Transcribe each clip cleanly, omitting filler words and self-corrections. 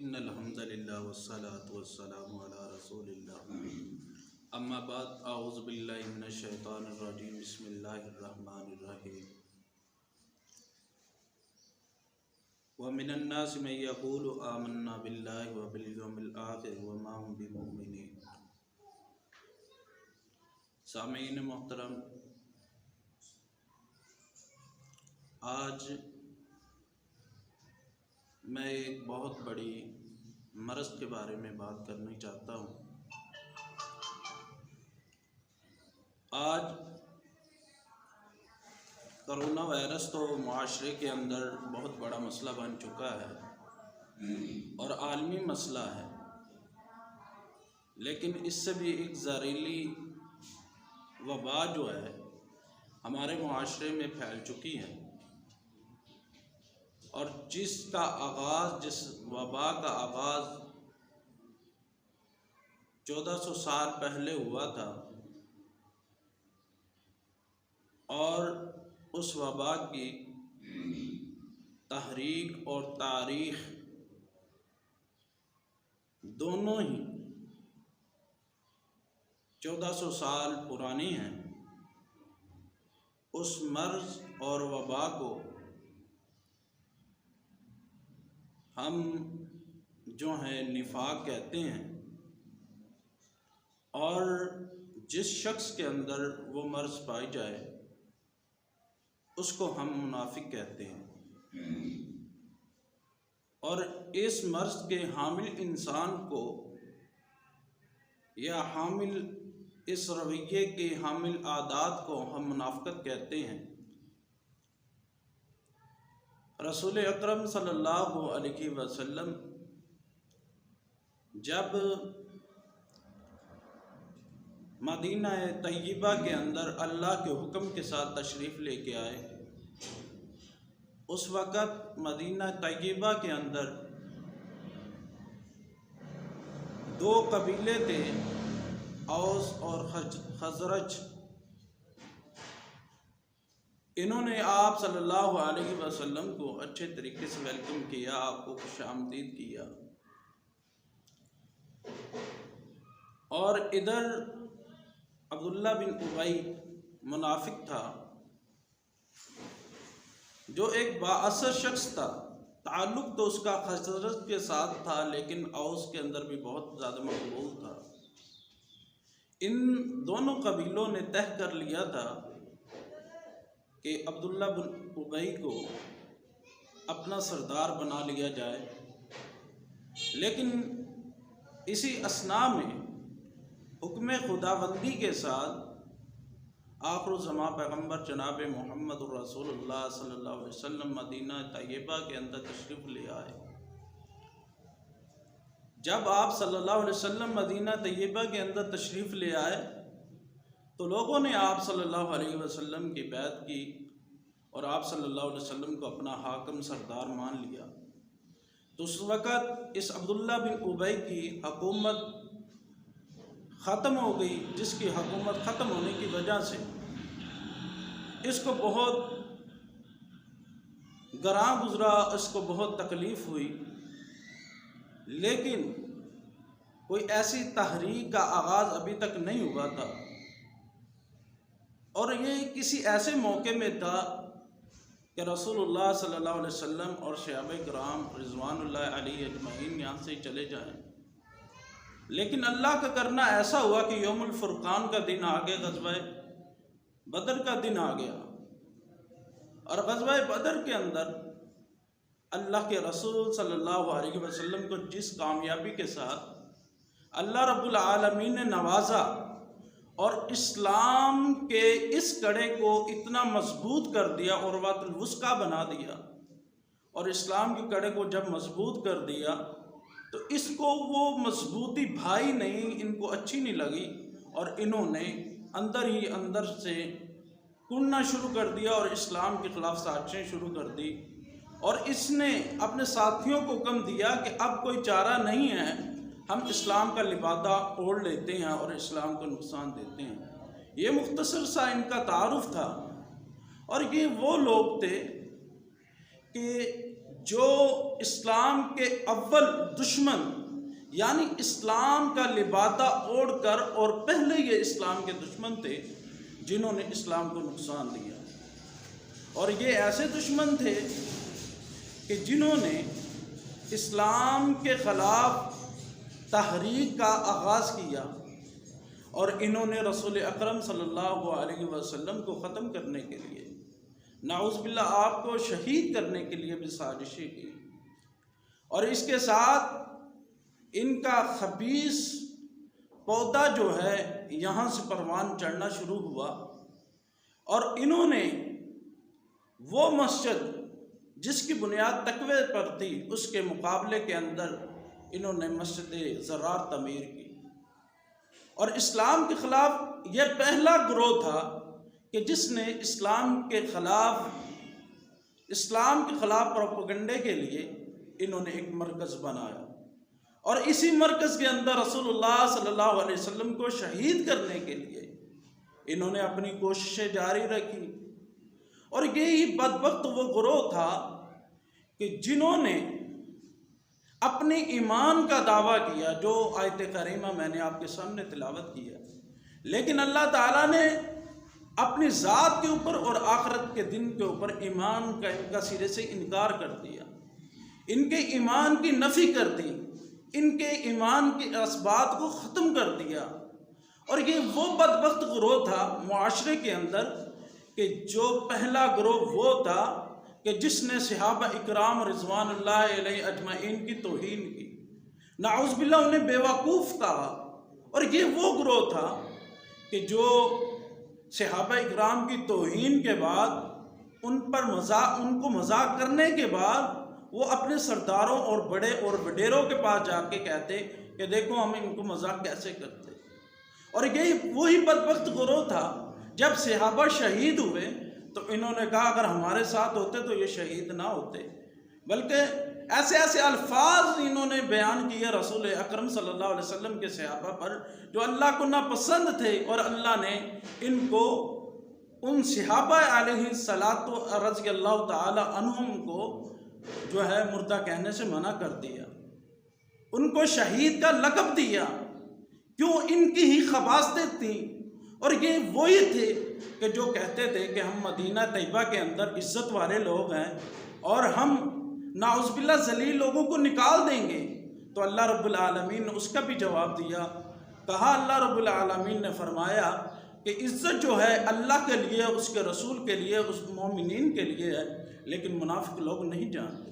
ان الحمد للہ والصلاة والسلام علی رسول اللہ اما بعد اعوذ باللہ من الشیطان الرجیم بسم اللہ الرحمن الرحیم ومن الناس من یقول آمنا باللہ وبالیوم الآخر وما هم بمؤمنین۔ سامعین محترم، آج میں ایک بہت بڑی مرض کے بارے میں بات کرنا چاہتا ہوں۔ آج کرونا وائرس تو معاشرے کے اندر بہت بڑا مسئلہ بن چکا ہے اور عالمی مسئلہ ہے، لیکن اس سے بھی ایک زہریلی وبا جو ہے ہمارے معاشرے میں پھیل چکی ہے، اور جس وبا کا آغاز 1400 سال پہلے ہوا تھا، اور اس وبا کی تحریک اور تاریخ دونوں ہی 1400 سال پرانی ہیں۔ اس مرض اور وبا کو ہم جو ہیں نفاق کہتے ہیں، اور جس شخص کے اندر وہ مرض پائی جائے اس کو ہم منافق کہتے ہیں، اور اس مرض کے حامل انسان کو یا حامل اس رویے کے حامل عادات کو ہم منافقت کہتے ہیں۔ رسول اکرم صلی اللہ علیہ وسلم جب مدینہ طیبہ کے اندر اللہ کے حکم کے ساتھ تشریف لے کے آئے، اس وقت مدینہ طیبہ کے اندر دو قبیلے تھے، اوس اور خزرج۔ انہوں نے آپ صلی اللہ علیہ وسلم کو اچھے طریقے سے ویلکم کیا، آپ کو خوش آمدید کیا، اور ادھر عبداللہ بن ابی منافق تھا، جو ایک بااثر شخص تھا۔ تعلق تو اس کا خزرج کے ساتھ تھا، لیکن اوس کے اندر بھی بہت زیادہ مقبول تھا۔ ان دونوں قبیلوں نے طے کر لیا تھا کہ عبداللہ بن ابی کو اپنا سردار بنا لیا جائے، لیکن اسی اثناء میں حکم خداوندی کے ساتھ آخر الزماں پیغمبر جناب محمد رسول اللہ صلی اللہ علیہ وسلم مدینہ طیبہ کے اندر تشریف لے آئے۔ جب آپ صلی اللہ علیہ وسلم مدینہ طیبہ کے اندر تشریف لے آئے تو لوگوں نے آپ صلی اللہ علیہ وسلم کی بیعت کی اور آپ صلی اللہ علیہ وسلم کو اپنا حاکم سردار مان لیا۔ تو اس وقت اس عبداللہ بن ابی کی حکومت ختم ہو گئی، جس کی حکومت ختم ہونے کی وجہ سے اس کو بہت گراں گزرا، اس کو بہت تکلیف ہوئی، لیکن کوئی ایسی تحریک کا آغاز ابھی تک نہیں ہوا تھا، اور یہ کسی ایسے موقع میں تھا کہ رسول اللہ صلی اللہ علیہ وسلم اور صحابہ کرام رضوان اللہ علیہ اجمعین یہاں سے چلے جائیں، لیکن اللہ کا کرنا ایسا ہوا کہ یوم الفرقان کا دن آ گیا، غزوہ بدر کا دن آ گیا، اور غزوہ بدر کے اندر اللہ کے رسول صلی اللہ علیہ وسلم کو جس کامیابی کے ساتھ اللہ رب العالمین نے نوازا اور اسلام کے اس کڑے کو اتنا مضبوط کر دیا، عروۃ الوثقیٰ بنا دیا، اور اسلام کے کڑے کو جب مضبوط کر دیا تو اس کو وہ مضبوطی بھائی نہیں، ان کو اچھی نہیں لگی، اور انہوں نے اندر ہی اندر سے کننا شروع کر دیا اور اسلام کے خلاف سازشیں شروع کر دی، اور اس نے اپنے ساتھیوں کو حکم دیا کہ اب کوئی چارہ نہیں ہے، ہم اسلام کا لبادہ اوڑھ لیتے ہیں اور اسلام کو نقصان دیتے ہیں۔ یہ مختصر سا ان کا تعارف تھا، اور یہ وہ لوگ تھے کہ جو اسلام کے اول دشمن یعنی اسلام کا لبادہ اوڑھ کر، اور پہلے یہ اسلام کے دشمن تھے جنہوں نے اسلام کو نقصان دیا، اور یہ ایسے دشمن تھے کہ جنہوں نے اسلام کے خلاف تحریک کا آغاز کیا، اور انہوں نے رسول اکرم صلی اللہ علیہ وسلم کو ختم کرنے کے لیے، نعوذ باللہ آپ کو شہید کرنے کے لیے بھی سازشیں کی، اور اس کے ساتھ ان کا خبیث پودا جو ہے یہاں سے پروان چڑھنا شروع ہوا، اور انہوں نے وہ مسجد جس کی بنیاد تقوی پر تھی اس کے مقابلے کے اندر انہوں نے مسجد زرار تعمیر کی، اور اسلام کے خلاف یہ پہلا گروہ تھا کہ جس نے اسلام کے خلاف پروپیگنڈے کے لیے انہوں نے ایک مرکز بنایا، اور اسی مرکز کے اندر رسول اللہ صلی اللہ علیہ وسلم کو شہید کرنے کے لیے انہوں نے اپنی کوششیں جاری رکھی۔ اور یہی بدبخت وہ گروہ تھا کہ جنہوں نے اپنے ایمان کا دعویٰ کیا، جو آیت کریمہ میں نے آپ کے سامنے تلاوت کی ہے، لیکن اللہ تعالیٰ نے اپنی ذات کے اوپر اور آخرت کے دن کے اوپر ایمان کا ان کا سرے سے انکار کر دیا، ان کے ایمان کی نفی کر دی، ان کے ایمان کے اسبات کو ختم کر دیا۔ اور یہ وہ بدبخت گروہ تھا معاشرے کے اندر کہ جو پہلا گروہ وہ تھا کہ جس نے صحابہ اکرام رضوان اللہ علیہ اجمعین کی توہین کی، نعوذ باللہ انہیں بیوقوف کہا۔ اور یہ وہ گروہ تھا کہ جو صحابہ اکرام کی توہین کے بعد ان کو مذاق کرنے کے بعد وہ اپنے سرداروں اور بڑے اور وڈیروں کے پاس جا کے کہتے کہ دیکھو ہم ان کو مذاق کیسے کرتے۔ اور یہی وہی بدبخت گروہ تھا جب صحابہ شہید ہوئے تو انہوں نے کہا اگر ہمارے ساتھ ہوتے تو یہ شہید نہ ہوتے، بلکہ ایسے ایسے الفاظ انہوں نے بیان کیے رسول اکرم صلی اللہ علیہ وسلم کے صحابہ پر جو اللہ کو ناپسند تھے، اور اللہ نے ان کو ان صحابہ علیہ الصلاۃ رضی اللہ تعالی عنہم کو جو ہے مردہ کہنے سے منع کر دیا، ان کو شہید کا لقب دیا، کیوں؟ ان کی ہی خباثتیں تھیں۔ اور یہ وہی تھے کہ جو کہتے تھے کہ ہم مدینہ طیبہ کے اندر عزت والے لوگ ہیں اور ہم نعوذ باللہ ذلیل لوگوں کو نکال دیں گے، تو اللہ رب العالمین نے اس کا بھی جواب دیا، کہا اللہ رب العالمین نے فرمایا کہ عزت جو ہے اللہ کے لیے، اس کے رسول کے لیے، اس مومنین کے لیے ہے، لیکن منافق لوگ نہیں جانتے۔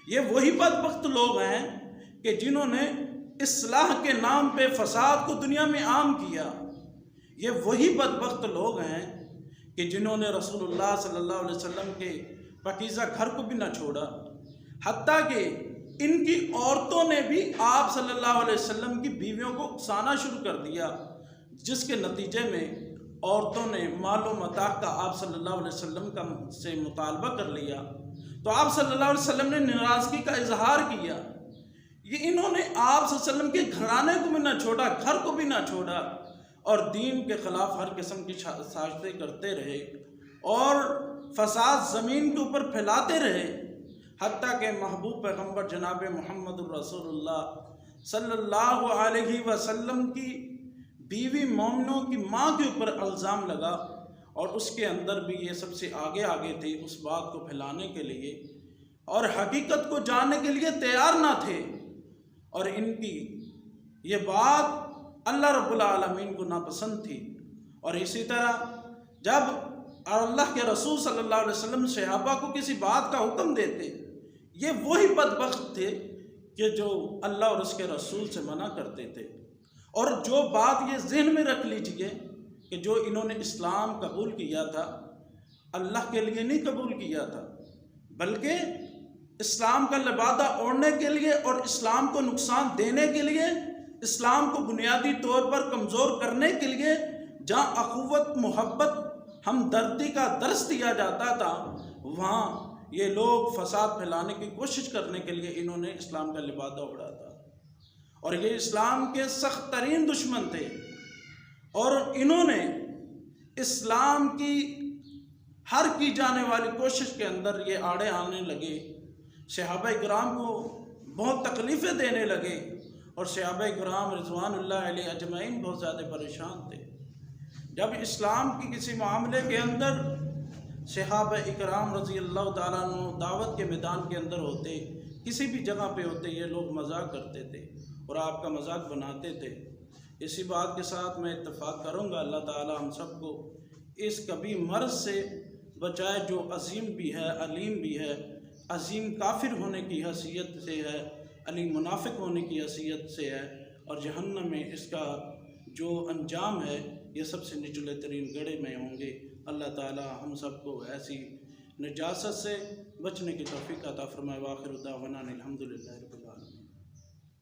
یہ وہی بدبخت لوگ ہیں کہ جنہوں نے اصلاح کے نام پہ فساد کو دنیا میں عام کیا، یہ وہی بدبخت لوگ ہیں کہ جنہوں نے رسول اللہ صلی اللہ علیہ وسلم کے پاکیزہ گھر کو بھی نہ چھوڑا، حتیٰ کہ ان کی عورتوں نے بھی آپ صلی اللہ علیہ وسلم کی بیویوں کو اکسانا شروع کر دیا، جس کے نتیجے میں عورتوں نے مال و متاع کا آپ صلی اللہ علیہ وسلم سے مطالبہ کر لیا، تو آپ صلی اللہ علیہ وسلم نے ناراضگی کا اظہار کیا۔ یہ انہوں نے آپ صلی اللہ علیہ وسلم کے گھرانے کو بھی نہ چھوڑا، گھر کو بھی نہ چھوڑا، اور دین کے خلاف ہر قسم کی سازشیں کرتے رہے اور فساد زمین کے اوپر پھیلاتے رہے، حتیٰ کہ محبوب پیغمبر جناب محمد الرسول اللہ صلی اللہ علیہ وسلم کی بیوی مومنوں کی ماں کے اوپر الزام لگا، اور اس کے اندر بھی یہ سب سے آگے تھے اس بات کو پھیلانے کے لیے، اور حقیقت کو جاننے کے لیے تیار نہ تھے، اور ان کی یہ بات اللہ رب العالمین کو ناپسند تھی۔ اور اسی طرح جب اللہ کے رسول صلی اللہ علیہ وسلم صحابہ کو کسی بات کا حکم دیتے، یہ وہی بدبخت تھے کہ جو اللہ اور اس کے رسول سے منع کرتے تھے۔ اور جو بات یہ ذہن میں رکھ لیجئے کہ جو انہوں نے اسلام قبول کیا تھا، اللہ کے لیے نہیں قبول کیا تھا، بلکہ اسلام کا لبادہ اوڑھنے کے لیے اور اسلام کو نقصان دینے کے لیے، اسلام کو بنیادی طور پر کمزور کرنے کے لیے، جہاں اخوت، محبت، ہمدردی کا درس دیا جاتا تھا، وہاں یہ لوگ فساد پھیلانے کی کوشش کرنے کے لیے انہوں نے اسلام کا لبادہ اوڑھا تھا، اور یہ اسلام کے سخت ترین دشمن تھے، اور انہوں نے اسلام کی ہر کی جانے والی کوشش کے اندر یہ آڑے آنے لگے، صحابہ کرام کو بہت تکلیفیں دینے لگے، اور صحابہ کرام رضوان اللہ علیہ اجمعین بہت زیادہ پریشان تھے۔ جب اسلام کی کسی معاملے کے اندر صحابہ اکرام رضی اللہ تعالیٰ عنہ دعوت کے میدان کے اندر ہوتے، کسی بھی جگہ پہ ہوتے، یہ لوگ مذاق کرتے تھے اور آپ کا مذاق بناتے تھے۔ اسی بات کے ساتھ میں اتفاق کروں گا، اللہ تعالیٰ ہم سب کو اس کبھی مرض سے بچائے جو عظیم بھی ہے، علیم بھی ہے، عظیم کافر ہونے کی حیثیت سے ہے، علیم منافق ہونے کی حیثیت سے ہے، اور جہنم میں اس کا جو انجام ہے یہ سب سے نچلے ترین گڑھے میں ہوں گے۔ اللہ تعالیٰ ہم سب کو ایسی نجاست سے بچنے کی توفیق عطا فرمائے۔ وآخر دعوانا الحمدللہ رب العالمین۔